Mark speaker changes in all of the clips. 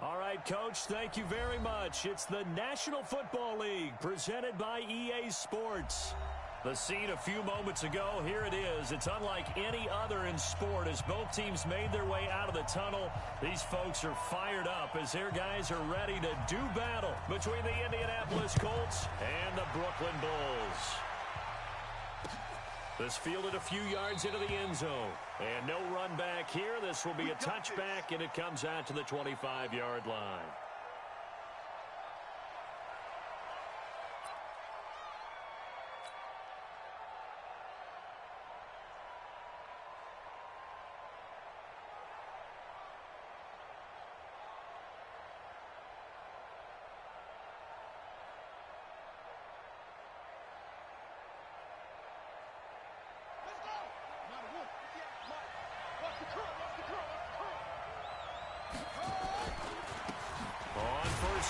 Speaker 1: All right, Coach, thank you very much. It's the National Football League presented by EA Sports. The scene a few moments ago, here it is. It's unlike any other in sport as both teams made their way out of the tunnel. These folks are fired up as their guys are ready to do battle between the Indianapolis Colts and the Brooklyn Bulls. This fielded a few yards into the end zone. And no run back here. This will be a touchback, and it comes out to the 25-yard line.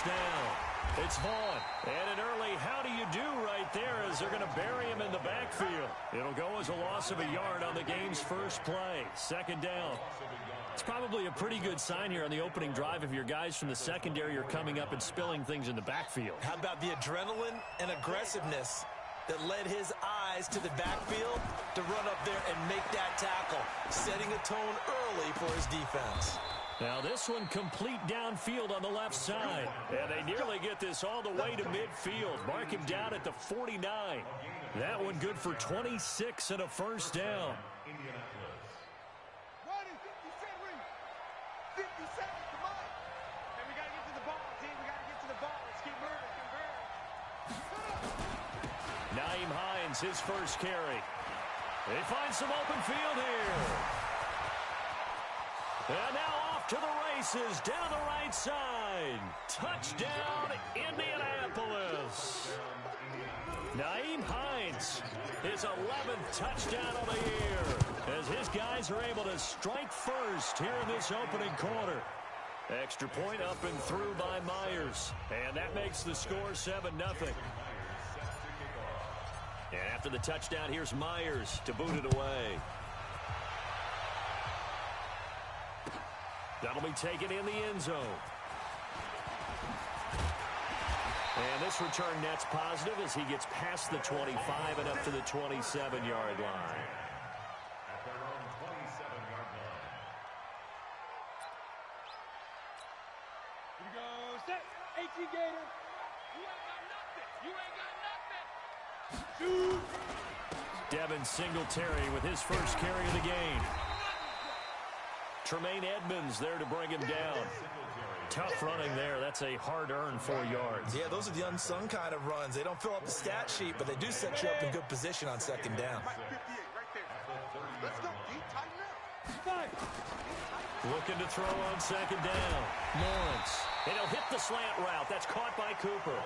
Speaker 1: Down. It's Vaughn. And an early how do you do right there as they're going to bury him in the backfield. It'll go as a loss of a yard on the game's first play. Second down. It's probably a pretty good sign here on the opening drive if your guys from the secondary are coming up and spilling things in the backfield.
Speaker 2: How about the adrenaline and aggressiveness that led his eyes to the backfield to run up there and make that tackle, setting a tone early for his defense.
Speaker 1: Now this one complete downfield on the left side. And they nearly get this all the way to midfield. Mark him down at the 49. That one good for 26 and a first down. Nyheim Hines, his first carry. They find some open field here. And now off to the races down the right side. Touchdown, Indianapolis. Nyheim Hines, his 11th touchdown of the year, as his guys are able to strike first here in this opening quarter. Extra point up and through by Myers. And that makes the score 7-0. And after the touchdown, here's Myers to boot it away. That'll be taken in the end zone. And this return net's positive as he gets past the 25 and up to the 27-yard line.
Speaker 3: Here we go. Set. 18 Gator. You ain't got nothing. You ain't got nothing. Shoot.
Speaker 1: Devin Singletary with his first carry of the game. Tremaine Edmonds there to bring him down. Tough running there. That's a hard-earned 4 yards.
Speaker 2: Yeah, those are the unsung kind of runs. They don't fill up the stat sheet, but they do set you up in good position on second down.
Speaker 1: Looking to throw on second down. Lawrence. And he'll hit the slant route. That's caught by Cooper.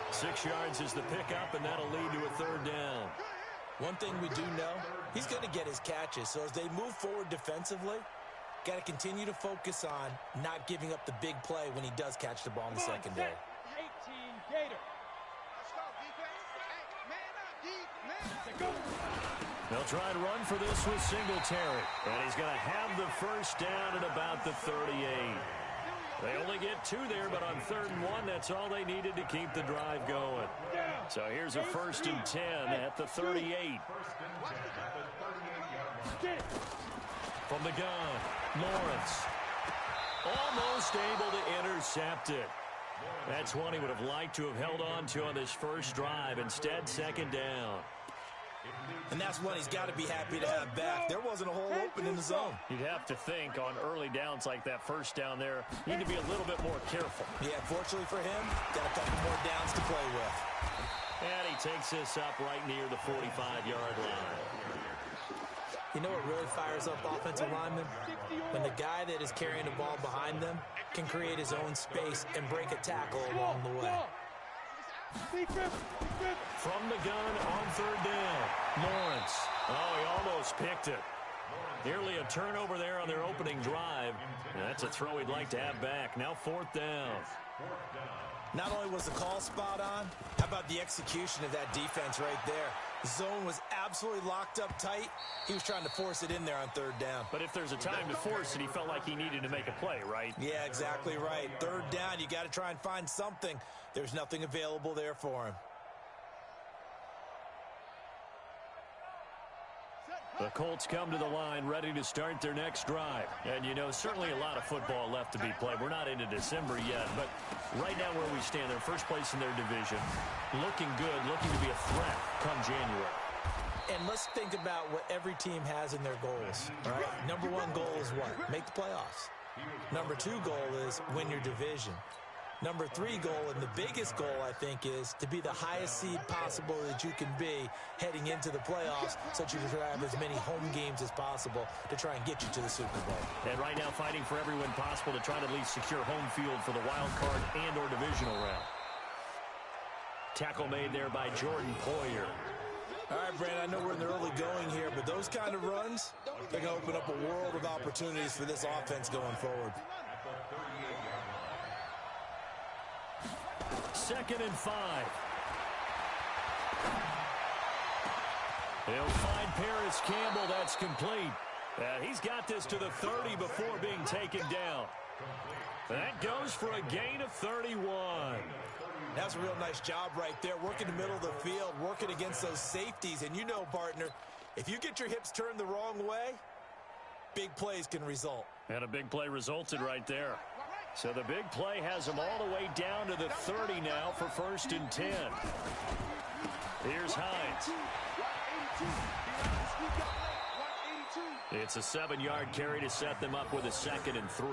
Speaker 1: 6 yards is the pickup, and that'll lead to a third down.
Speaker 2: One thing we do know, he's going to get his catches. So as they move forward defensively, got to continue to focus on not giving up the big play when he does catch the ball in the secondary.
Speaker 3: 18 Gator. Let's go, defense. Hey, man up, man.
Speaker 1: They'll try and run for this with Singletary. And he's going to have the first down at about the 38. They only get 2 there, but on 3rd and 1, that's all they needed to keep the drive going. So here's a 1st and 10 at the 38. From the gun, Lawrence. Almost able to intercept it. That's one he would have liked to have held on to on this first drive. Instead, second down.
Speaker 2: And that's one he's got to be happy to have back. There wasn't a hole open in the zone.
Speaker 1: You'd have to think on early downs like that first down there, you need to be a little bit more careful.
Speaker 2: Yeah, fortunately for him, got a couple more downs to play with.
Speaker 1: And he takes this up right near the 45-yard line.
Speaker 2: You know what really fires up offensive linemen? When the guy that is carrying the ball behind them can create his own space and break a tackle along the way.
Speaker 1: From the gun on 3rd down, Lawrence. Oh, he almost picked it. Nearly a turnover there on their opening drive. That's a throw he'd like to have back. Now 4th down.
Speaker 2: Not only was the call spot on, how about the execution of that defense right there? The zone was absolutely locked up tight. He was trying to force it in there on 3rd down.
Speaker 1: But if there's a time to force it, he felt like he needed to make a play, right?
Speaker 2: Yeah, exactly right. 3rd down, you got to try and find something. There's nothing available there for him.
Speaker 1: The Colts come to the line ready to start their next drive. And, you know, certainly a lot of football left to be played. We're not into December yet, but right now where we stand, they're first place in their division. Looking good, looking to be a threat come January.
Speaker 2: And let's think about what every team has in their goals. All right? Number 1 goal is what? Make the playoffs. Number 2 goal is win your division. Number 3 goal, and the biggest goal, I think, is to be the highest seed possible that you can be heading into the playoffs so that you can have as many home games as possible to try and get you to the Super Bowl.
Speaker 1: And right now fighting for every win possible to try to at least secure home field for the wild card and or divisional round. Tackle made there by Jordan Poyer.
Speaker 2: All right, Brandon, I know we're in the early going here, but those kind of runs, they're going to open up a world of opportunities for this offense going forward.
Speaker 1: 2nd and 5. He'll find Paris Campbell. That's complete. He's got this to the 30 before being taken down. That goes for a gain of 31.
Speaker 2: That's a real nice job right there, working the middle of the field, working against those safeties. And you know, partner, if you get your hips turned the wrong way, big plays can result.
Speaker 1: And a big play resulted right there. So the big play has him all the way down to the 30 now for 1st and 10. Here's Hines. It's a 7-yard carry to set them up with a 2nd and 3.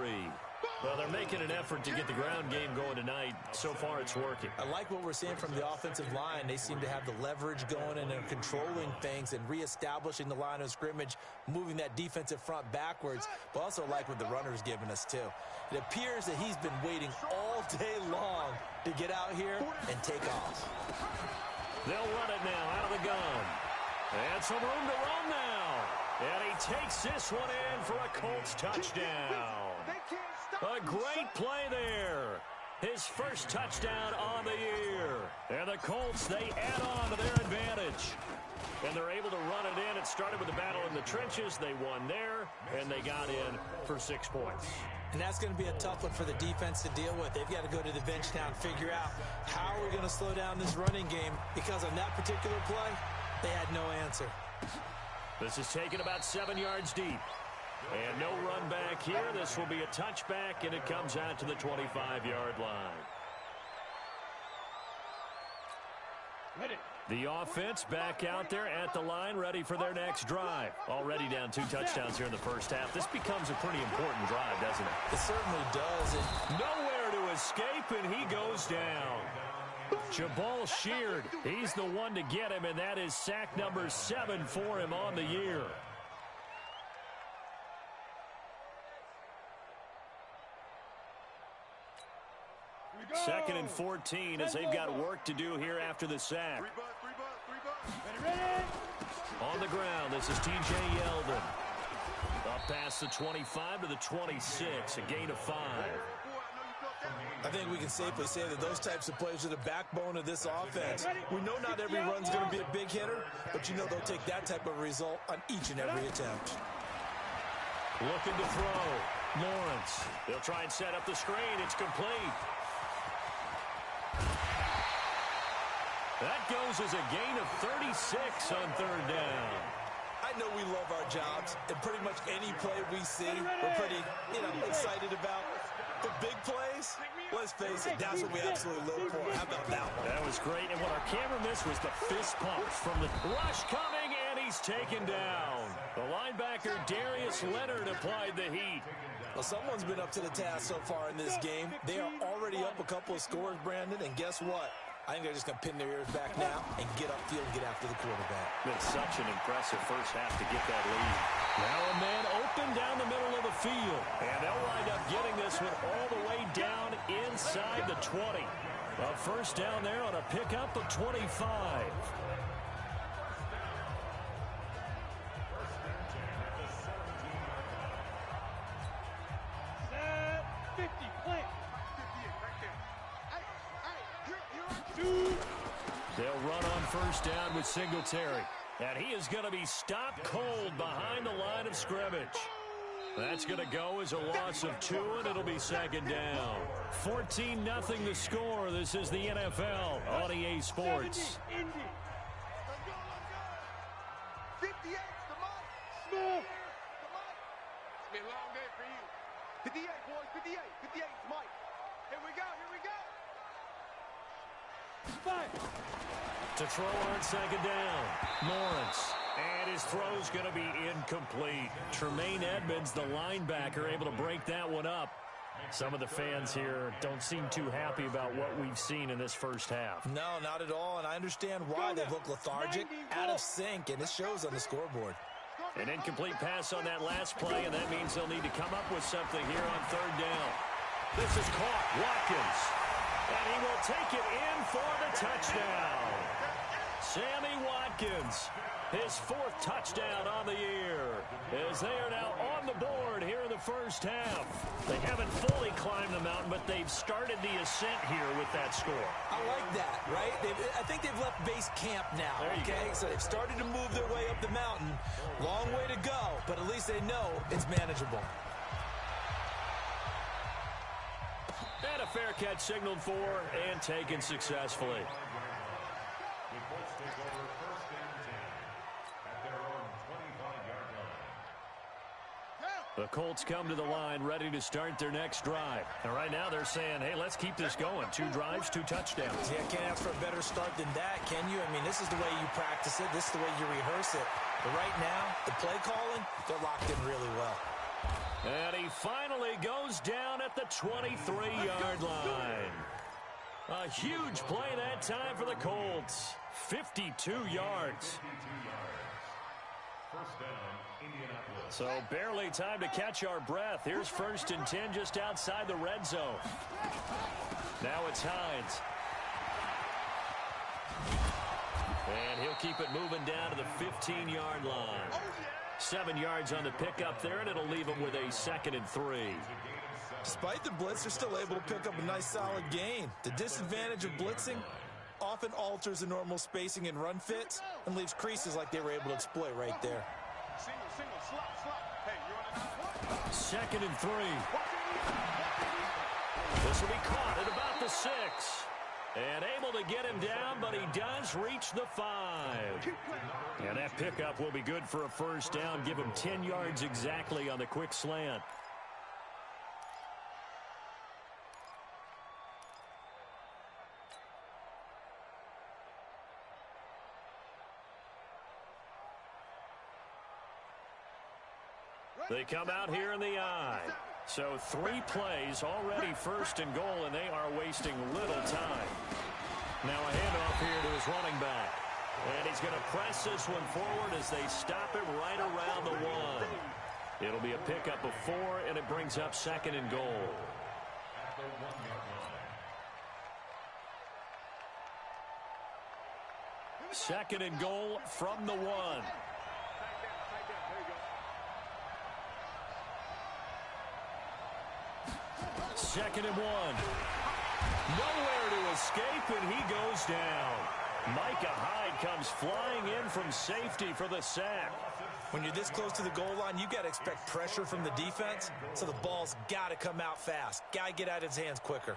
Speaker 1: Well, they're making an effort to get the ground game going tonight. So far, it's working.
Speaker 2: I like what we're seeing from the offensive line. They seem to have the leverage going, and they're controlling things and reestablishing the line of scrimmage, moving that defensive front backwards, but also like what the runner's giving us, too. It appears that he's been waiting all day long to get out here and take off.
Speaker 1: They'll run it now out of the gun. And some room to run now. And he takes this one in for a Colts touchdown. A great play there. His first touchdown on the year. And the Colts, they add on to their advantage. And they're able to run it in. It started with a battle in the trenches. They won there, and they got in for 6 points.
Speaker 2: And that's going to be a tough one for the defense to deal with. They've got to go to the bench now and figure out how we're going to slow down this running game, because on that particular play, they had no answer.
Speaker 1: This is taken about 7 yards deep. And no run back here. This will be a touchback, and it comes out to the 25-yard line. The offense back out there at the line, ready for their next drive. Already down 2 touchdowns here in the first half. This becomes a pretty important drive, doesn't it?
Speaker 2: It certainly does.
Speaker 1: Nowhere to escape, and he goes down. Jabal Sheard, he's the one to get him, and that is sack number 7 for him on the year. Second and 14 as they've got work to do here after the sack. On the ground, this is T.J. Yeldon. Up past the 25 to the 26, a gain of 5.
Speaker 2: I think we can safely say that those types of plays are the backbone of this offense. We know not every run's going to be a big hitter, but you know they'll take that type of result on each and every attempt.
Speaker 1: Looking to throw. Lawrence. They'll try and set up the screen. It's complete. That goes as a gain of 36 on 3rd down.
Speaker 2: I know we love our jobs, and pretty much any play we see, we're pretty, excited about. The big plays, let's face it, that's what we absolutely live for. How about that one?
Speaker 1: That was great, and what our camera missed was the fist pump from the rush coming, and he's taken down. The linebacker, Darius Leonard, applied the heat.
Speaker 2: Well, someone's been up to the task so far in this game. They are already up a couple of scores, Brandon, and guess what? I think they're just going to pin their ears back now and get upfield and get after the quarterback.
Speaker 1: Been such an impressive first half to get that lead. Now a man open down the middle of the field. And they'll wind up getting this one all the way down inside the 20. A first down there on a pickup of 25. They'll run on first down with Singletary. And he is going to be stopped cold behind the line of scrimmage. That's going to go as a loss of 2, and it'll be second down. 14-0 the score. This is the NFL on EA Sports.
Speaker 3: 58, come on. Smooth. Come on. It's been a long day for you. 58, boys, 58. 58 is Mike. Here we go, here we go. Five.
Speaker 1: To throw on second down, Lawrence. And his throw's going to be incomplete. Tremaine Edmonds, the linebacker, able to break that one up. Some of the fans here don't seem too happy about what we've seen in this first half.
Speaker 2: No, not at all, and I understand why. They've looked lethargic, out of sync, and it shows on the scoreboard.
Speaker 1: An incomplete pass on that last play, and that means they'll need to come up with something here on third down. This is caught. Watkins. And he will take it in for the touchdown. Sammy Watkins, his 4th touchdown on the year, as they are now on the board here in the first half. They haven't fully climbed the mountain, but they've started the ascent here with that score.
Speaker 2: I like that, right? I think they've left base camp now, okay? So they've started to move their way up the mountain. Long way to go, but at least they know it's manageable.
Speaker 1: And a fair catch signaled for and taken successfully. The Colts come to the line ready to start their next drive. And right now they're saying, hey, let's keep this going. 2 drives, 2 touchdowns.
Speaker 2: Yeah, can't ask for a better start than that, can you? I mean, this is the way you practice it. This is the way you rehearse it. But right now, the play calling, they're locked in really well.
Speaker 1: And he finally goes down at the 23-yard line. A huge play that time for the Colts. 52 yards.
Speaker 4: First down, Indianapolis.
Speaker 1: So barely time to catch our breath. Here's 1st and 10 just outside the red zone. Now it's Hines. And he'll keep it moving down to the 15-yard line. 7 yards on the pickup there, and it'll leave him with a 2nd and 3.
Speaker 2: Despite the blitz, they're still able to pick up a nice solid gain. The disadvantage of blitzing often alters the normal spacing and run fits and leaves creases like they were able to exploit right there.
Speaker 3: Single, slot. Hey, you want to
Speaker 1: 2nd and 3. This will be caught at about the 6. And able to get him down, but he does reach the 5. And that pickup will be good for a first down. Give him 10 yards exactly on the quick slant. They come out here in the I. So 3 plays, already 1st and goal, and they are wasting little time. Now a handoff here to his running back. And he's going to press this one forward as they stop it right around the 1. It'll be a pickup of 4, and it brings up 2nd and goal.
Speaker 4: At the 1-yard line.
Speaker 1: 2nd and goal from the 1. Second and 1. Nowhere to escape, and he goes down. Micah Hyde comes flying in from safety for the sack.
Speaker 2: When you're this close to the goal line, you got to expect pressure from the defense, so the ball's got to come out fast. Got to get out of his hands quicker.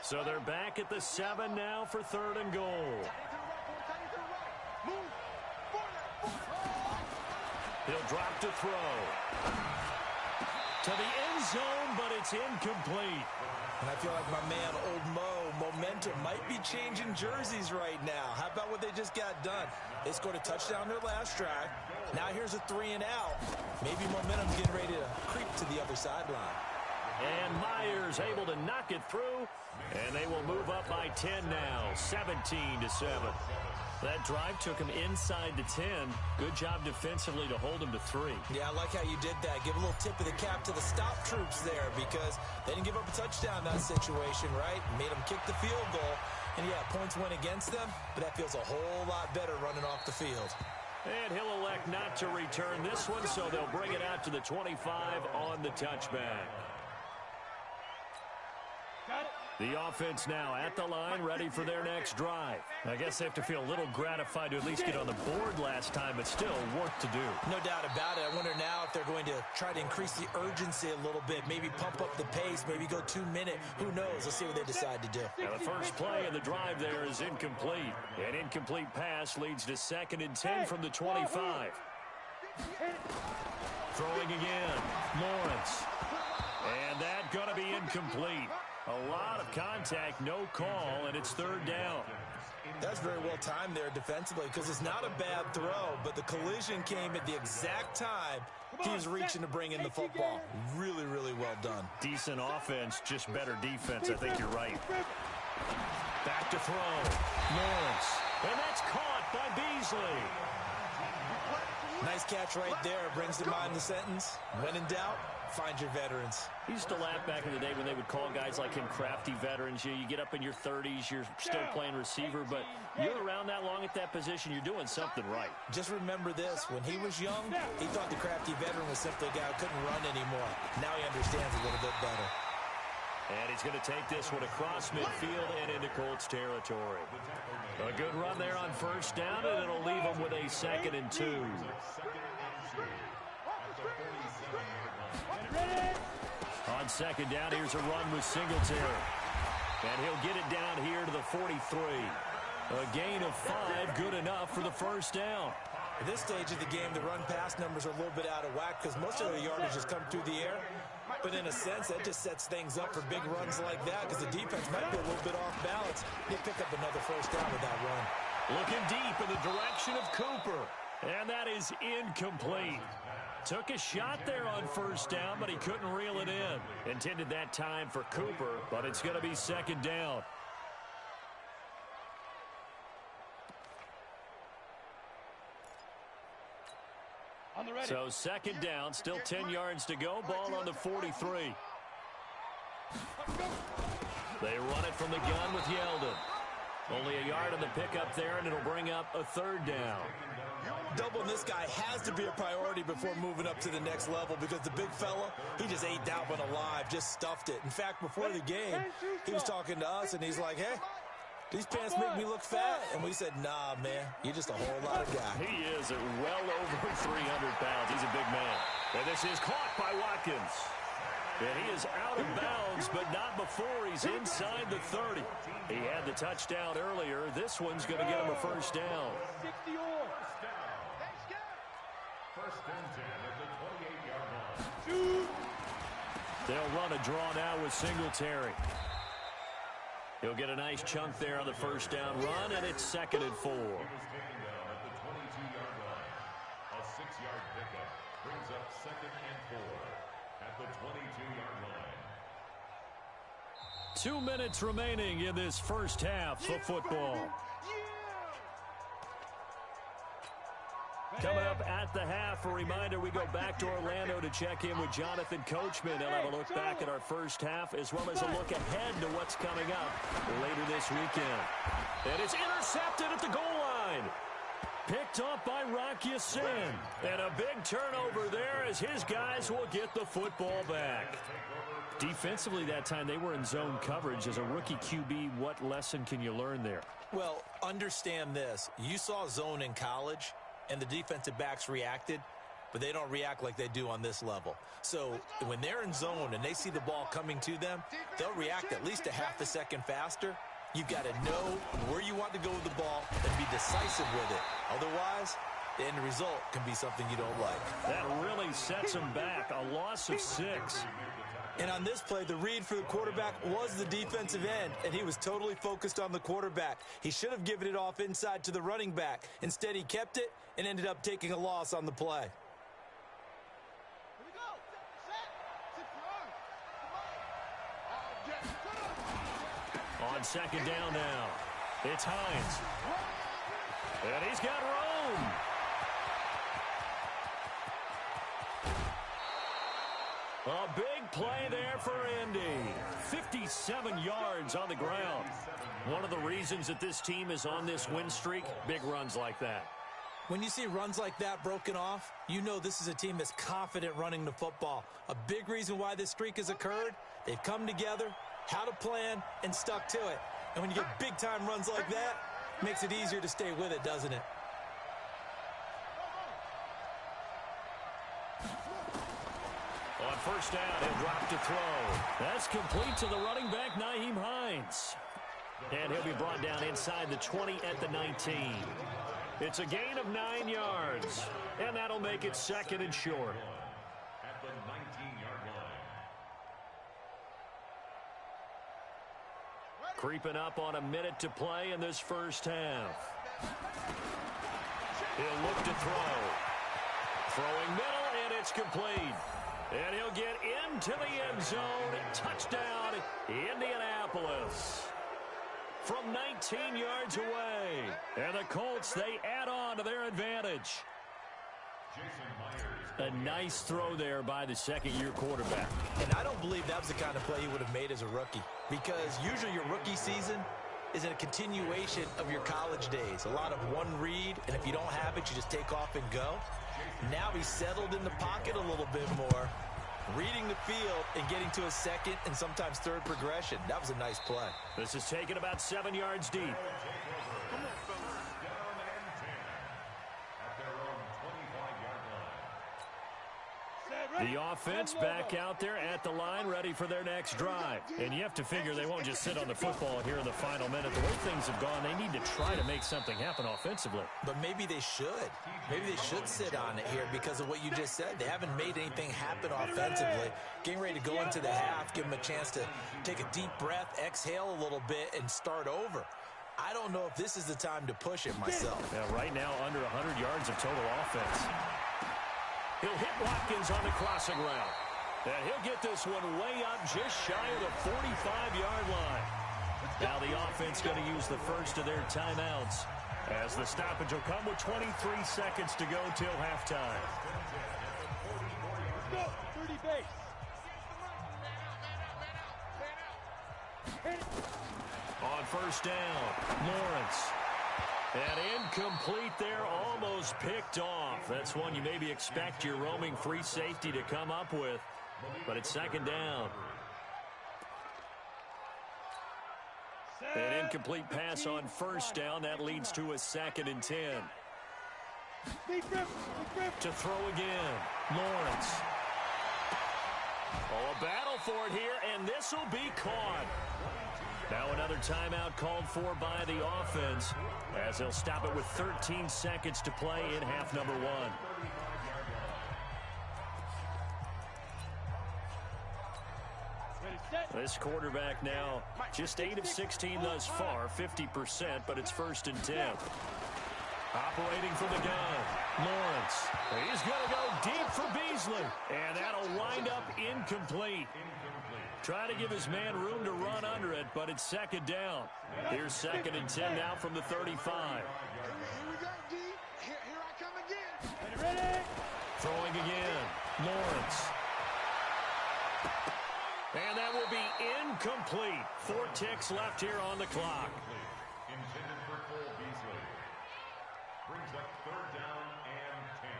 Speaker 1: So they're back at the 7 now for 3rd and goal. He'll drop to throw. To the end zone, but it's incomplete.
Speaker 2: And I feel like my man, Old Mo, momentum might be changing jerseys right now. How about what they just got done? They scored a touchdown their last drive. Now here's a 3 and out. Maybe momentum's getting ready to creep to the other sideline.
Speaker 1: And Myers able to knock it through, and they will move up by 10 now, 17-7. That drive took him inside the 10. Good job defensively to hold him to 3.
Speaker 2: Yeah, I like how you did that. Give a little tip of the cap to the stop troops there because they didn't give up a touchdown in that situation, right? Made them kick the field goal. And, yeah, points went against them, but that feels a whole lot better running off the field.
Speaker 1: And he'll elect not to return this one, so they'll bring it out to the 25 on the touchback. The offense now at the line, ready for their next drive. I guess they have to feel a little gratified to at least get on the board last time, but still work to do.
Speaker 2: No doubt about it. I wonder now if they're going to try to increase the urgency a little bit, maybe pump up the pace, maybe go 2 minute. Who knows? Let's see what they decide to do.
Speaker 1: Now the first play of the drive there is incomplete. An incomplete pass leads to 2nd and 10 from the 25. Throwing again, Lawrence. And that going to be incomplete. A lot of contact, no call, and it's 3rd down.
Speaker 2: That's very well timed there defensively because it's not a bad throw, but the collision came at the exact time he was reaching to bring in the football. Really, really well done.
Speaker 1: Decent offense, just better defense. I think you're right. Back to throw. Lawrence. And that's caught by Beasley.
Speaker 2: Nice catch right there. Brings to mind the sentence, when in doubt, find your veterans.
Speaker 1: He used to laugh back in the day when they would call guys like him crafty veterans. You get up in your 30s, you're still playing receiver, but you're around that long at that position, you're doing something right.
Speaker 2: Just remember this. When he was young, he thought the crafty veteran was simply a guy who couldn't run anymore. Now he understands a little bit better.
Speaker 1: And he's going to take this one across midfield and into Colts territory. A good run there on 1st down, and it'll leave him with a 2nd and 2. On 2nd down, here's a run with Singletary. And he'll get it down here to the 43. A gain of 5, good enough for the 1st down.
Speaker 2: At this stage of the game, the run-pass numbers are a little bit out of whack because most of the yardage has come through the air. But in a sense, that just sets things up for big runs like that because the defense might be a little bit off balance. He'll pick up another 1st down with that run.
Speaker 1: Looking deep in the direction of Cooper. And that is incomplete. Took a shot there on 1st down, but he couldn't reel it in. Intended that time for Cooper, but it's going to be 2nd down. So 2nd down, still 10 yards to go. Ball on the 43. They run it from the gun with Yeldon. Only a yard on the pickup there, and it'll bring up a 3rd down.
Speaker 2: Doubling this guy has to be a priority before moving up to the next level because the big fella, he just ate that one alive, just stuffed it. In fact, before the game, he was talking to us, and he's like, hey, these pants make me look fat. And we said, nah, man, you're just a whole lot of guy.
Speaker 1: He is at well over 300 pounds. He's a big man. And this is caught by Watkins. And he is out of bounds, but not before he's inside the 30. He had the touchdown earlier. This one's going to get him a 1st down.
Speaker 4: First and 10 at the 28-yard line.
Speaker 1: They'll run a draw now with Singletary. He'll get a nice chunk there on the 1st down run, and it's 2nd and 4.
Speaker 4: He was taken down at the 22-yard line. A 6-yard pickup brings up 2nd and 4 at the 22-yard line.
Speaker 1: 2 minutes remaining in this first half of football. Coming up at the half, a reminder, we go back to Orlando to check in with Jonathan Coachman. He'll have a look back at our first half as well as a look ahead to what's coming up later this weekend. And it's intercepted at the goal line. Picked up by Rock Ya-Sin. And a big turnover there as his guys will get the football back. Defensively that time, they were in zone coverage. As a rookie QB, what lesson can you learn there?
Speaker 2: Well, understand this. You saw zone in college, and the defensive backs reacted, but they don't react like they do on this level. So when they're in zone and they see the ball coming to them, they'll react at least a half a second faster. You've got to know where you want to go with the ball and be decisive with it. Otherwise, the end result can be something you don't like.
Speaker 1: That really sets them back. A loss of 6.
Speaker 2: And on this play, the read for the quarterback was the defensive end, and he was totally focused on the quarterback. He should have given it off inside to the running back. Instead, he kept it and ended up taking a loss on the play. On 2nd down now, it's Hines.
Speaker 1: And he's got room. A big play there for Indy. 57 yards on the ground. One of the reasons that this team is on this win streak, big runs like that.
Speaker 2: When you see runs like that broken off, you know this is a team that's confident running the football. A big reason why this streak has occurred, they've come together, had a plan, and stuck to it. And when you get big-time runs like that, it makes it easier to stay with it, doesn't it?
Speaker 1: On first down, he'll drop to throw. That's complete to the running back, Nyheim Hines. And he'll be brought down inside the 20 at the 19. It's a gain of 9 yards, and that'll make it second and short.
Speaker 4: At the 19-yard line.
Speaker 1: Creeping up on a minute to play in this first half. He'll look to throw. Throwing middle, and it's complete. And he'll get into the end zone. Touchdown, Indianapolis. From 19 yards away. And the Colts, they add on to their advantage. A nice throw there by the second-year quarterback.
Speaker 2: And I don't believe that was the kind of play he would have made as a rookie. Because usually your rookie season is a continuation of your college days. A lot of one read, and if you don't have it, you just take off and go. Now he's settled in the pocket a little bit more, reading the field and getting to a second and sometimes third progression. That was a nice play.
Speaker 1: This is taken about 7 yards deep. The offense back out there at the line, ready for their next drive. And you have to figure they won't just sit on the football here in the final minute. The way things have gone, they need to try to make something happen offensively.
Speaker 2: But maybe they should. Maybe they should sit on it here because of what you just said. They haven't made anything happen offensively. Getting ready to go into the half, give them a chance to take a deep breath, exhale a little bit, and start over. I don't know if this is the time to push it myself.
Speaker 1: Yeah, right now, under 100 yards of total offense. He'll hit Watkins on the crossing route. And he'll get this one way up just shy of the 45-yard line. Now the offense going to use the first of their timeouts as the stoppage will come with 23 seconds to go till halftime.
Speaker 3: Go, 30 base.
Speaker 1: On first down, Lawrence. And incomplete there, almost picked off. That's one you maybe expect your roaming free safety to come up with, but it's second down. An incomplete pass on first down. That leads to a 2nd and 10. To throw again, Lawrence. Oh, a battle for it here, and this will be caught. Now another timeout called for by the offense as they'll stop it with 13 seconds to play in half number 1. This quarterback now just 8 of 16 thus far, 50%, but it's 1st and 10. Operating from the gun, Lawrence. He's going to go deep for Beasley, and that'll wind up incomplete. Trying to give his man room to run under it, but it's second down. Here's 2nd and 10 now from the 35.
Speaker 3: Here we go, D. Here I come again. Ready?
Speaker 1: Throwing again, Lawrence. And that will be incomplete. 4 ticks left here on the clock.
Speaker 4: Intended for Cole Beasley. Brings up 3rd down and 10.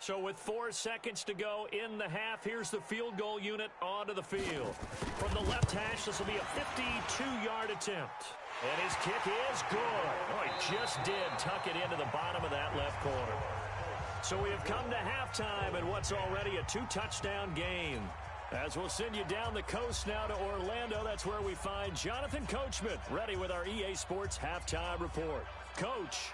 Speaker 1: So with 4 seconds to go in the half, here's the field goal unit onto the field. From the left hash, this will be a 52-yard attempt. And his kick is good. Oh, he just did tuck it into the bottom of that left corner. So we have come to halftime in what's already a 2-touchdown game. As we'll send you down the coast now to Orlando, that's where we find Jonathan Coachman, ready with our EA Sports Halftime Report. Coach.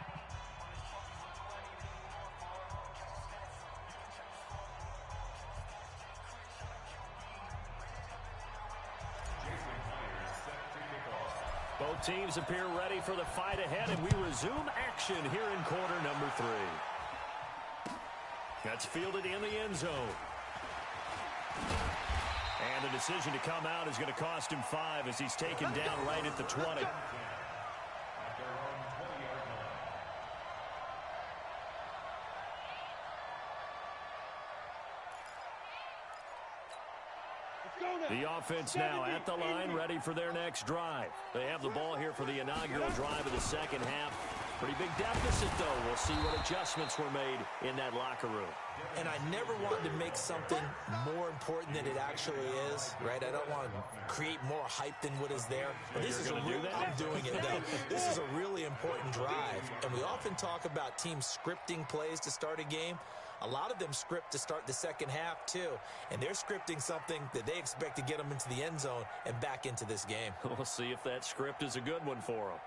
Speaker 1: Both teams appear ready for the fight ahead, and we resume action here in quarter number 3. That's fielded in the end zone. And the decision to come out is going to cost him 5 as he's taken down right at the 20. The offense now at the line, ready for their next drive. They have the ball here for the inaugural drive of the second half. Pretty big deficit, though. We'll see what adjustments were made in that locker room.
Speaker 2: And I never want to make something more important than it actually is, right? I don't want to create more hype than what is there. But this is I'm doing it, though. This is a really important drive. And we often talk about teams scripting plays to start a game. A lot of them script to start the second half, too. And they're scripting something that they expect to get them into the end zone and back into this game.
Speaker 1: We'll see if that script is a good one for them.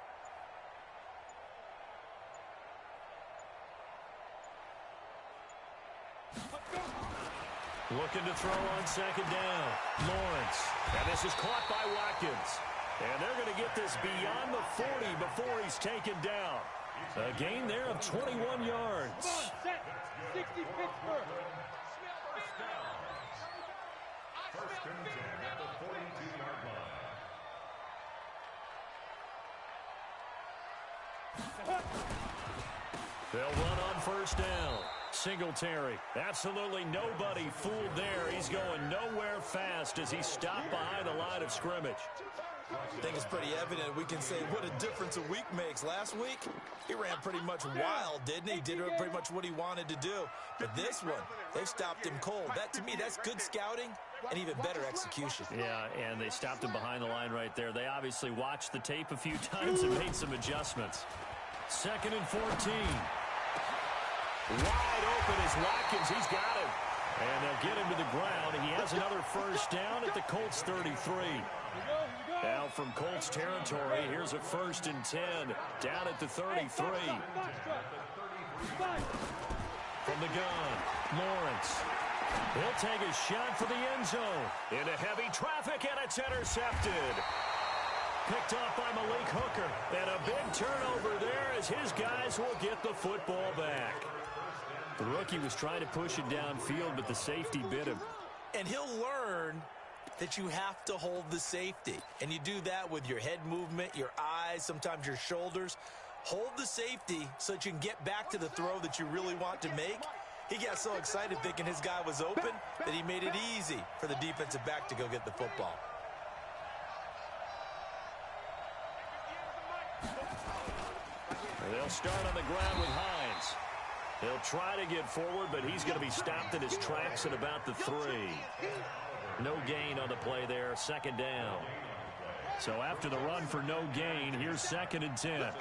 Speaker 1: Looking to throw on second down. Lawrence. And this is caught by Watkins. And they're going to get this beyond the 40 before he's taken down. A gain there of 21 yards.
Speaker 3: 60 Pittsburgh.
Speaker 4: First and 10 at the 42-yard line.
Speaker 1: They'll run on first down. Singletary. Absolutely nobody fooled there. He's going nowhere fast as he stopped behind the line of scrimmage.
Speaker 2: I think it's pretty evident. We can say what a difference a week makes. Last week, he ran pretty much wild, didn't he? Did pretty much what he wanted to do. But this one, they stopped him cold. That, to me, that's good scouting and even better execution.
Speaker 1: Yeah, and they stopped him behind the line right there. They obviously watched the tape a few times and made some adjustments. 2nd and 14. Wide open is Watkins. He's got him. And they'll get him to the ground. He has another first down at the Colts 33. Now from Colts territory, here's a 1st and 10 down at the 33. From the gun, Lawrence. He'll take a shot for the end zone. Into heavy traffic, and it's intercepted. Picked off by Malik Hooker. And a big turnover there as his guys will get the football back. The rookie was trying to push it downfield, but the safety bit him.
Speaker 2: And he'll learn that you have to hold the safety. And you do that with your head movement, your eyes, sometimes your shoulders. Hold the safety so that you can get back to the throw that you really want to make. He got so excited thinking his guy was open that he made it easy for the defensive back to go get the football.
Speaker 1: They'll start on the ground with Hines. He'll try to get forward, but he's going to be stopped in his tracks at about the 3. No gain on the play there, 2nd down. So after the run for no gain, here's 2nd and 10.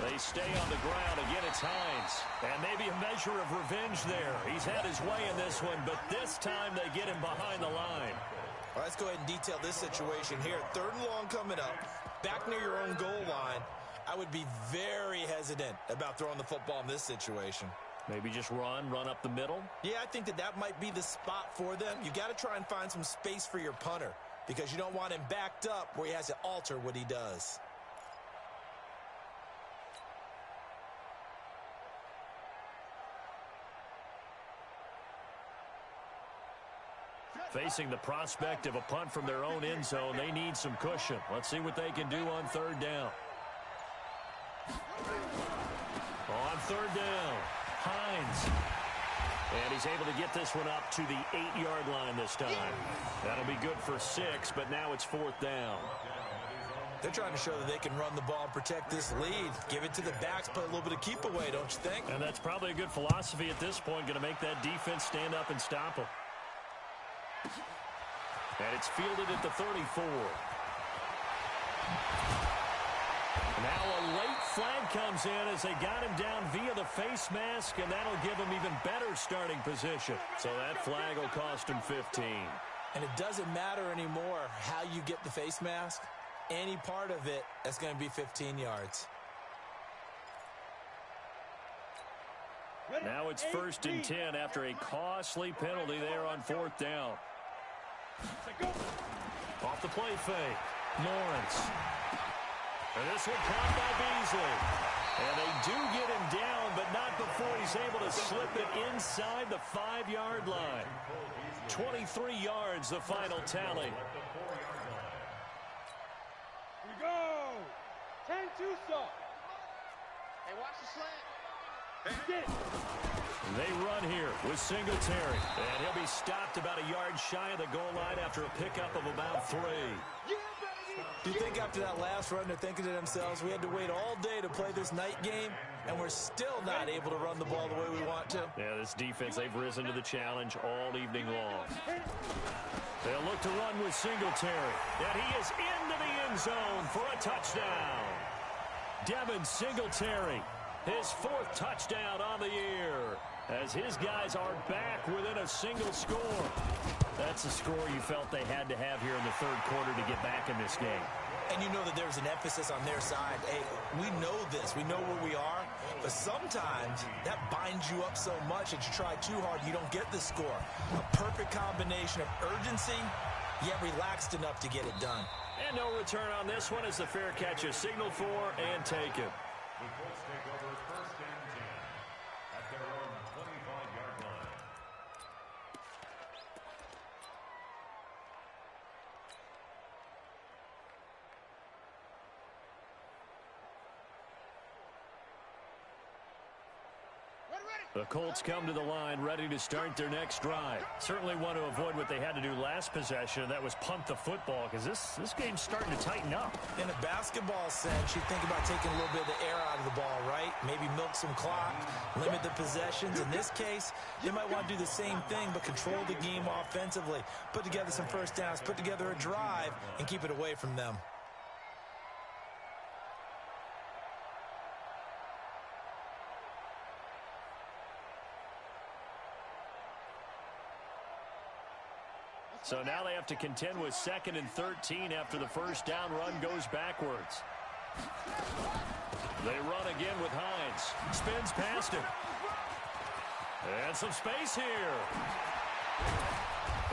Speaker 1: They stay on the ground. Again, it's Hines. And maybe a measure of revenge there. He's had his way in this one, but this time they get him behind the line.
Speaker 2: All right, let's go ahead and detail this situation here. 3rd and long coming up, back near your own goal line. I would be very hesitant about throwing the football in this situation.
Speaker 1: Maybe just run up the middle?
Speaker 2: Yeah, I think that might be the spot for them. You got to try and find some space for your punter because you don't want him backed up where he has to alter what he does.
Speaker 1: Facing the prospect of a punt from their own end zone, they need some cushion. Let's see what they can do on 3rd down. On 3rd down, Hines. And he's able to get this one up to the 8-yard line this time. That'll be good for 6, but now it's 4th down.
Speaker 2: They're trying to show that they can run the ball and protect this lead. Give it to the backs, play a little bit of keep away, don't you think?
Speaker 1: And that's probably a good philosophy at this point, going to make that defense stand up and stop them. And it's fielded at the 34. Now a late flag comes in as they got him down via the face mask, and that'll give him even better starting position. So that flag will cost him 15.
Speaker 2: And it doesn't matter anymore how you get the face mask. Any part of it, that's going to be 15 yards.
Speaker 1: Now it's 1st and 10 after a costly penalty there on 4th down. Off the play fake, Lawrence. And this one caught by Beasley. And they do get him down, but not before he's able to slip it inside the 5-yard line. 23 yards, the final tally.
Speaker 3: Here we go. 10-2 stop. Hey, watch the slant.
Speaker 1: They run here with Singletary. And he'll be stopped about a yard shy of the goal line after a pickup of about 3.
Speaker 2: Do you think after that last run they're thinking to themselves, we had to wait all day to play this night game, and we're still not able to run the ball the way we want to?
Speaker 1: Yeah, this defense, they've risen to the challenge all evening long. They'll look to run with Singletary. And he is into the end zone for a touchdown. Devin Singletary, his 4th touchdown on the year, as his guys are back within a single score. That's a score you felt they had to have here in the 3rd quarter to get back in this game.
Speaker 2: And you know that there's an emphasis on their side. Hey, we know this. We know where we are. But sometimes that binds you up so much that you try too hard, you don't get the score. A perfect combination of urgency, yet relaxed enough to get it done.
Speaker 1: And no return on this one as the fair catch is signaled for and taken.
Speaker 4: The Colts take over 1st and 10 at their own 25-yard line.
Speaker 1: The Colts come to the line ready to start their next drive. Certainly want to avoid what they had to do last possession. That was punt the football, because this game's starting to tighten up.
Speaker 2: In a basketball sense, you think about taking a little bit of the air out of the ball, right? Maybe milk some clock, limit the possessions. In this case, they might want to do the same thing, but control the game offensively. Put together some first downs, put together a drive, and keep it away from them.
Speaker 1: So now they have to contend with 2nd and 13 after the first down run goes backwards. They run again with Hines. Spins past him. And some space here.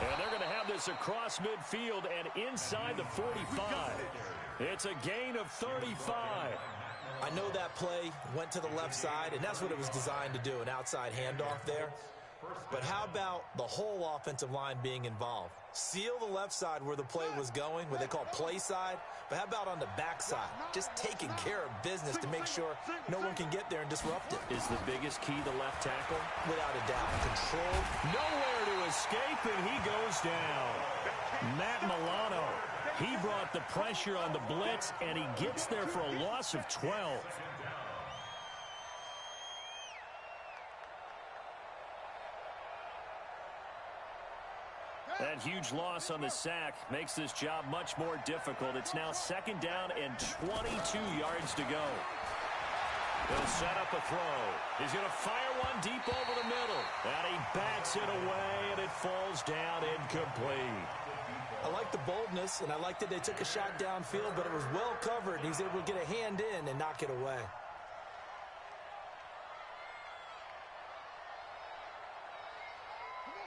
Speaker 1: And they're going to have this across midfield and inside the 45. It's a gain of 35.
Speaker 2: I know that play went to the left side, and that's what it was designed to do, an outside handoff there. But how about the whole offensive line being involved? Seal the left side where the play was going, what they call play side. But how about on the back side? Just taking care of business to make sure no one can get there and disrupt it.
Speaker 1: Is the biggest key the left tackle?
Speaker 2: Without a doubt. Control.
Speaker 1: Nowhere to escape, and he goes down. Matt Milano, he brought the pressure on the blitz, and he gets there for a loss of 12. That huge loss on the sack makes this job much more difficult. It's now 2nd down and 22 yards to go. He'll set up a throw. He's going to fire one deep over the middle. And he backs it away, and it falls down incomplete.
Speaker 2: I like the boldness, and I like that they took a shot downfield, but it was well covered. He's able to get a hand in and knock it away.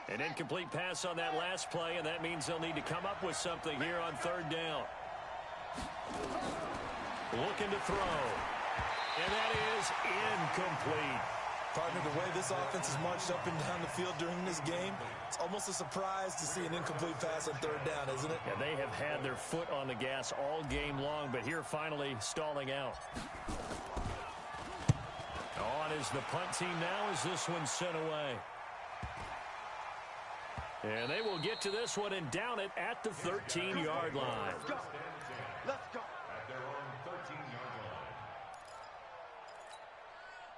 Speaker 1: An incomplete pass on that last play, and that means they'll need to come up with something here on 3rd down. Looking to throw. And that is incomplete.
Speaker 2: Partner, the way this offense has marched up and down the field during this game, it's almost a surprise to see an incomplete pass on 3rd down, isn't it?
Speaker 1: Yeah, they have had their foot on the gas all game long, but here finally stalling out. On is the punt team now as this one's sent away. And they will get to this one and down it at the 13-yard line.
Speaker 3: Let's go.
Speaker 4: At their own 13-yard line.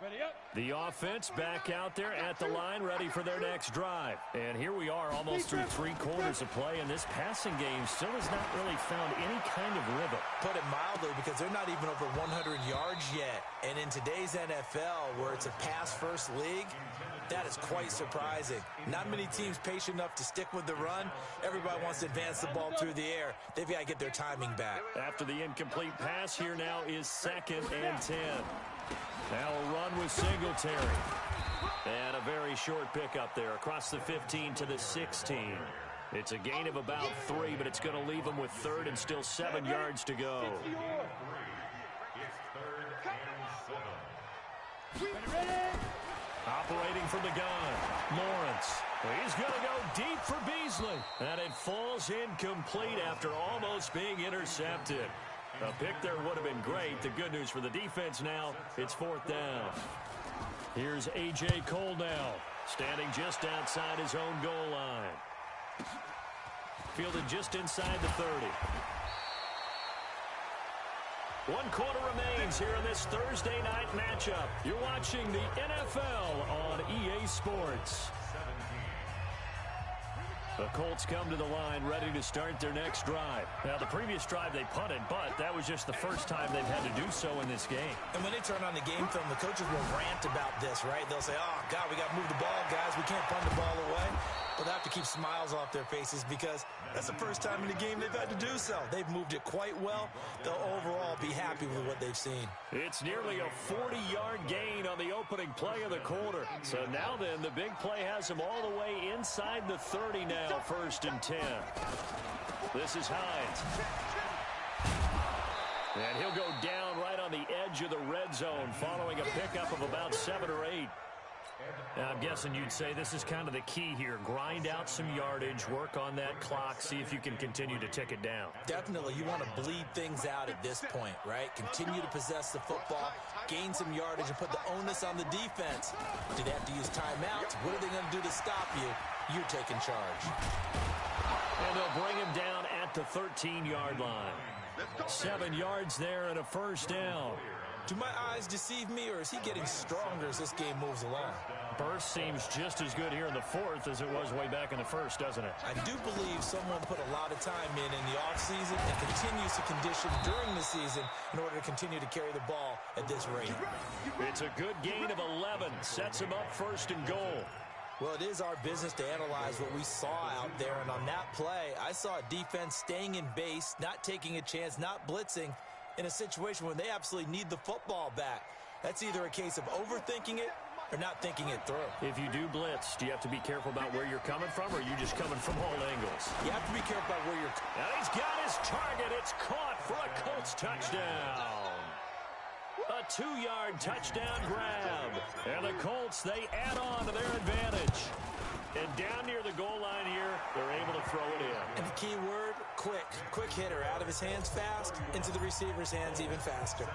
Speaker 3: Ready up.
Speaker 1: The offense back out there at the line, ready for their next drive. And here we are almost through 3 quarters of play, and this passing game still has not really found any kind of rhythm.
Speaker 2: Put it mildly, because they're not even over 100 yards yet. And in today's NFL, where it's a pass-first league, that is quite surprising. Not many teams patient enough to stick with the run. Everybody wants to advance the ball through the air. They've got to get their timing back.
Speaker 1: After the incomplete pass, here now is 2nd and 10. Now a run with Singletary. And a very short pickup there across the 15 to the 16. It's a gain of about 3, but it's going to leave them with 3rd and still 7 yards to go.
Speaker 4: It's 3rd and 7.
Speaker 1: Operating from the gun, Lawrence. He's going to go deep for Beasley. And it falls incomplete after almost being intercepted. A pick there would have been great. The good news for the defense now, it's 4th down. Here's A.J. Cole now, standing just outside his own goal line. Fielded just inside the 30. 1 quarter remains here in this Thursday night matchup. You're watching the NFL on EA Sports. The Colts come to the line ready to start their next drive. Now, the previous drive they punted, but that was just the first time they've had to do so in this game.
Speaker 2: And when they turn on the game film, the coaches will rant about this, right? They'll say, oh, God, we got to move the ball, guys. We can't punt the ball away. But they have to keep smiles off their faces because that's the first time in the game they've had to do so. They've moved it quite well. They'll overall be happy with what they've seen.
Speaker 1: It's nearly a 40-yard gain on the opening play of the quarter. So now then, the big play has them all the way inside the 30 now, 1st and 10. This is Hines. And he'll go down right on the edge of the red zone following a pickup of about 7 or 8. Now, I'm guessing you'd say this is kind of the key here. Grind out some yardage, work on that clock, see if you can continue to tick it down.
Speaker 2: Definitely. You want to bleed things out at this point, right? Continue to possess the football, gain some yardage, and put the onus on the defense. Do they have to use timeouts? What are they going to do to stop you? You're taking charge.
Speaker 1: And they'll bring him down at the 13-yard line. 7 yards there and a 1st down.
Speaker 2: Do my eyes deceive me, or is he getting stronger as this game moves along?
Speaker 1: Burst seems just as good here in the 4th as it was way back in the 1st, doesn't it?
Speaker 2: I do believe someone put a lot of time in the offseason and continues to condition during the season in order to continue to carry the ball at this rate.
Speaker 1: It's a good gain of 11. Sets him up 1st and goal.
Speaker 2: Well, it is our business to analyze what we saw out there, and on that play, I saw a defense staying in base, not taking a chance, not blitzing, in a situation when they absolutely need the football back. That's either a case of overthinking it or not thinking it through.
Speaker 1: If you do blitz, do you have to be careful about where you're coming from, or are you just coming from all angles?
Speaker 2: You have to be careful about where you're...
Speaker 1: And he's got his target. It's caught for a Colts touchdown. A 2-yard touchdown grab. And the Colts, they add on to their advantage. And down near the goal line here, they're able to throw it in.
Speaker 2: And the key word, quick. Quick hitter, out of his hands fast, into the receiver's hands even faster.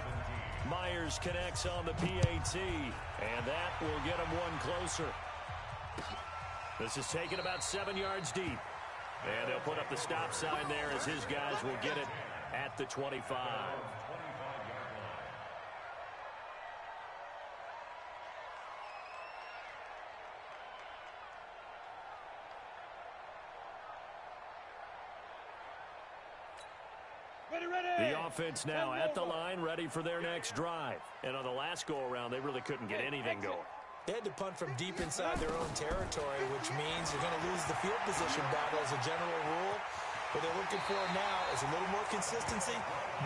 Speaker 1: Myers connects on the PAT, and that will get him one closer. This is taken about 7 yards deep. And they'll put up the stop sign there as his guys will get it at the 25. The offense now at the line, ready for their next drive. And on the last go-around, they really couldn't get anything going.
Speaker 2: They had to punt from deep inside their own territory, which means you're going to lose the field position battle as a general rule. What they're looking for now is a little more consistency,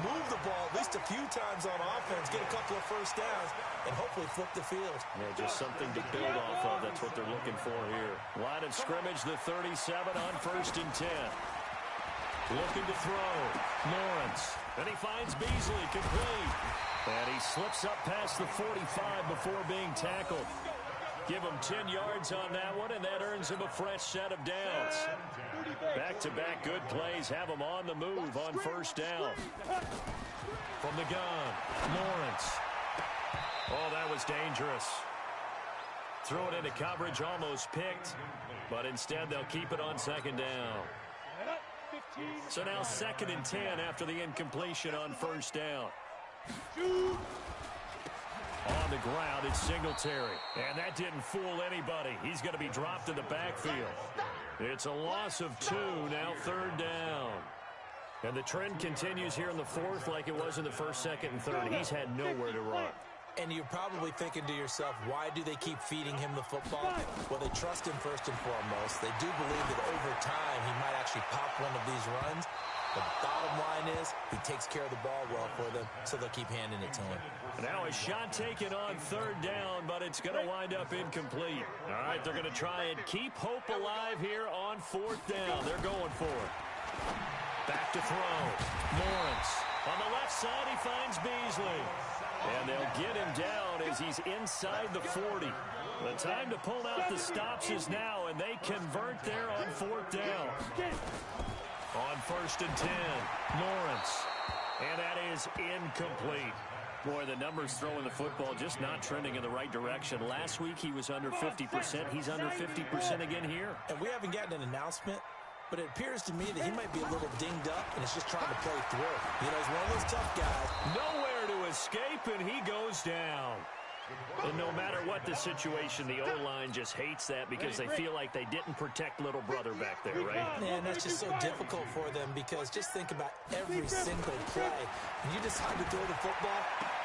Speaker 2: move the ball at least a few times on offense, get a couple of 1st downs, and hopefully flip the field.
Speaker 1: Yeah, just something to build off of. That's what they're looking for here. Line of scrimmage, the 37 on 1st and 10. Looking to throw. Lawrence. And he finds Beasley complete. And he slips up past the 45 before being tackled. Give him 10 yards on that one, and that earns him a fresh set of downs. Back-to-back good plays have him on the move on 1st down. From the gun, Lawrence. Oh, that was dangerous. Throw it into coverage, almost picked. But instead, they'll keep it on 2nd down. So now 2nd and 10 after the incompletion on 1st down. On the ground, it's Singletary. And that didn't fool anybody. He's going to be dropped in the backfield. It's a loss of 2, now 3rd down. And the trend continues here in the 4th like it was in the 1st, 2nd, and 3rd. He's had nowhere to run.
Speaker 2: And you're probably thinking to yourself, why do they keep feeding him the football? Well, they trust him first and foremost. They do believe that over time he might actually pop one of these runs. The bottom line is he takes care of the ball well for them, so they'll keep handing it to him.
Speaker 1: Now a shot taken on 3rd down, but it's going to wind up incomplete. All right, they're going to try and keep hope alive here on 4th down. They're going for it. Back to throw. Lawrence. On the left side, he finds Beasley. And they'll get him down as he's inside the 40. The time to pull out the stops is now, and they convert there on 4th down. On 1st and 10, Lawrence. And that is incomplete. Boy, the numbers throwing the football just not trending in the right direction. Last week he was under 50%. He's under 50% again here.
Speaker 2: And we haven't gotten an announcement, but it appears to me that he might be a little dinged up and is just trying to play through. You know, he's one of those tough guys.
Speaker 1: Nowhere to escape, and he goes down. And no matter what the situation, the O-line just hates that because they feel like they didn't protect little brother back there, right?
Speaker 2: Man, that's just so difficult for them because just think about every single play. When you decide to throw the football,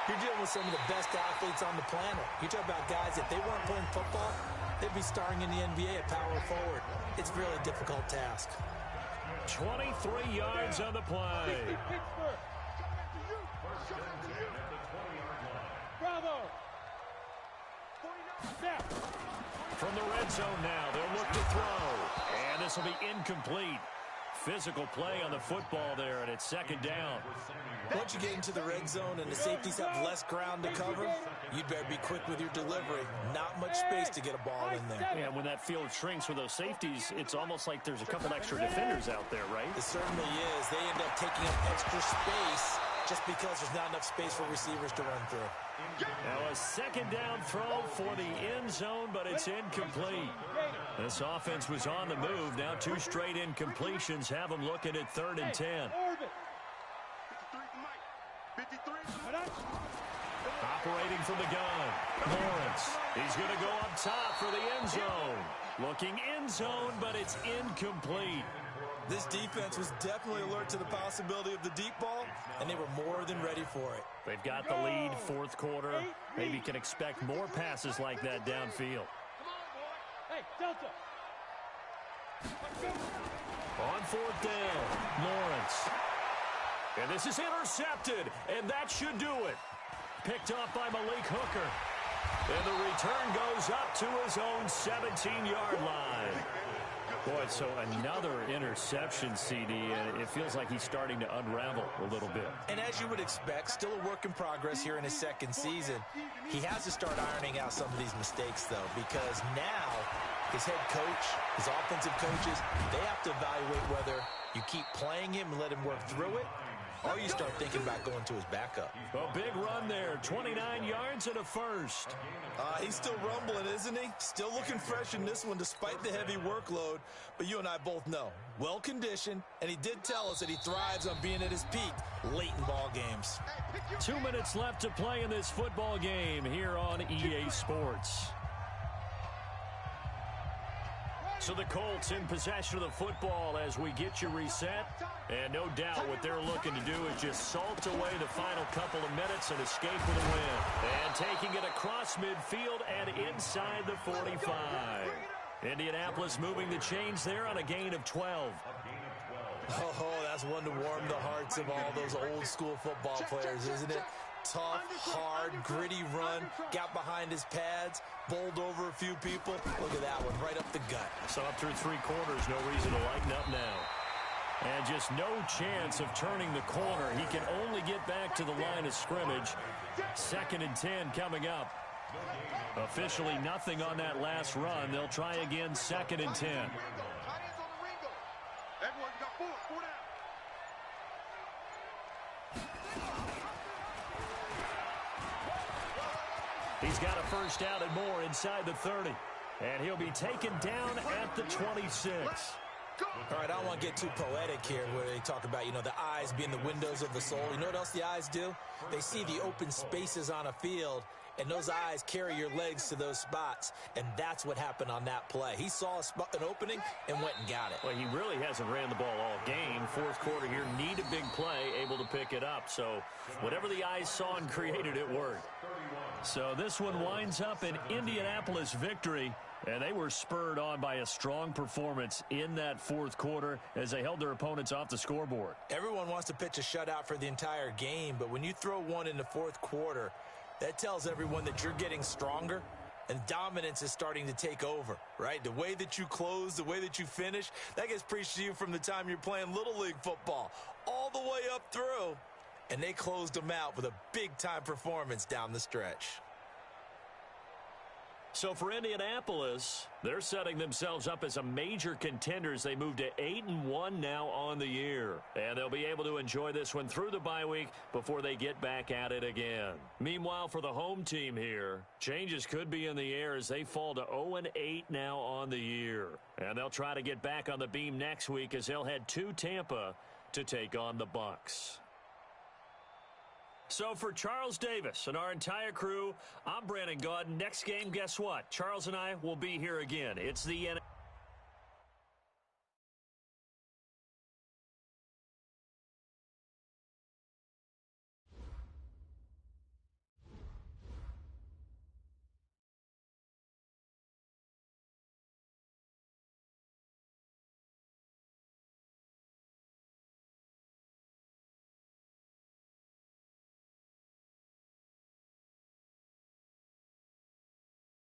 Speaker 2: you're dealing with some of the best athletes on the planet. You talk about guys, if they weren't playing football, they'd be starring in the NBA at power forward. It's a really difficult task.
Speaker 1: 23 yards on the play.
Speaker 3: Bravo!
Speaker 1: From the red zone now, they'll look to throw. And this will be incomplete. Physical play on the football there, and it's second down.
Speaker 2: Once you get into the red zone and the safeties have less ground to cover, you'd better be quick with your delivery. Not much space to get a ball in there.
Speaker 1: Yeah, when that field shrinks with those safeties, it's almost like there's a couple extra defenders out there, right?
Speaker 2: It certainly is. They end up taking up extra space just because there's not enough space for receivers to run through.
Speaker 1: Now a second down throw for the end zone, but it's incomplete. This offense was on the move. Now two straight incompletions have them looking at 3rd and 10. Operating from the gun, Lawrence. He's going to go up top for the end zone. Looking end zone, but it's incomplete.
Speaker 2: This defense was definitely alert to the possibility of the deep ball, and they were more than ready for it.
Speaker 1: They've got the lead, 4th quarter. Maybe can expect more passes like that downfield.
Speaker 3: Hey, Delta.
Speaker 1: On 4th down, Lawrence. And this is intercepted, and that should do it. Picked off by Malik Hooker. And the return goes up to his own 17-yard line. Boy, so another interception, CD, and it feels like he's starting to unravel a little bit.
Speaker 2: And as you would expect, still a work in progress here in his second season. He has to start ironing out some of these mistakes, though, because now his head coach, his offensive coaches, they have to evaluate whether you keep playing him and let him work through it, or you start thinking about going to his backup.
Speaker 1: A big run there, 29 yards and a first.
Speaker 2: He's still rumbling, isn't he? Still looking fresh in this one despite the heavy workload. But you and I both know, well-conditioned, and he did tell us that he thrives on being at his peak late in ball games.
Speaker 1: 2 minutes left to play in this football game here on EA Sports. So the Colts in possession of the football as we get you reset. And no doubt what they're looking to do is just salt away the final couple of minutes and escape with a win. And taking it across midfield and inside the 45. Indianapolis moving the chains there on a gain of 12.
Speaker 2: Oh, that's one to warm the hearts of all those old school football players, isn't it? Tough, hard, gritty run, got behind his pads, bowled over a few people. Look at that one, right up the gut.
Speaker 1: So up through 3 quarters, no reason to lighten up now. And just no chance of turning the corner. He can only get back to the line of scrimmage. 2nd and 10 coming up. Officially nothing on that last run. They'll try again 2nd and 10. He's got a first down and more inside the 30. And he'll be taken down at the 26.
Speaker 2: All right, I don't want to get too poetic here where they talk about, the eyes being the windows of the soul. You know what else the eyes do? They see the open spaces on a field, and those eyes carry your legs to those spots, and that's what happened on that play. He saw an opening and went and got it.
Speaker 1: Well, he really hasn't ran the ball all game. 4th quarter here, need a big play, able to pick it up. So whatever the eyes saw and created, it worked. So this one winds up an Indianapolis victory, and they were spurred on by a strong performance in that 4th quarter as they held their opponents off the scoreboard.
Speaker 2: Everyone wants to pitch a shutout for the entire game, but when you throw one in the 4th quarter, that tells everyone that you're getting stronger and dominance is starting to take over, right? The way that you close, the way that you finish, that gets preached to you from the time you're playing Little League football all the way up through. And they closed them out with a big-time performance down the stretch.
Speaker 1: So for Indianapolis, they're setting themselves up as a major contender as they move to 8-1 now on the year. And they'll be able to enjoy this one through the bye week before they get back at it again. Meanwhile, for the home team here, changes could be in the air as they fall to 0-8 now on the year. And they'll try to get back on the beam next week as they'll head to Tampa to take on the Bucs. So for Charles Davis and our entire crew, I'm Brandon Gaudin. Next game, guess what? Charles and I will be here again. It's the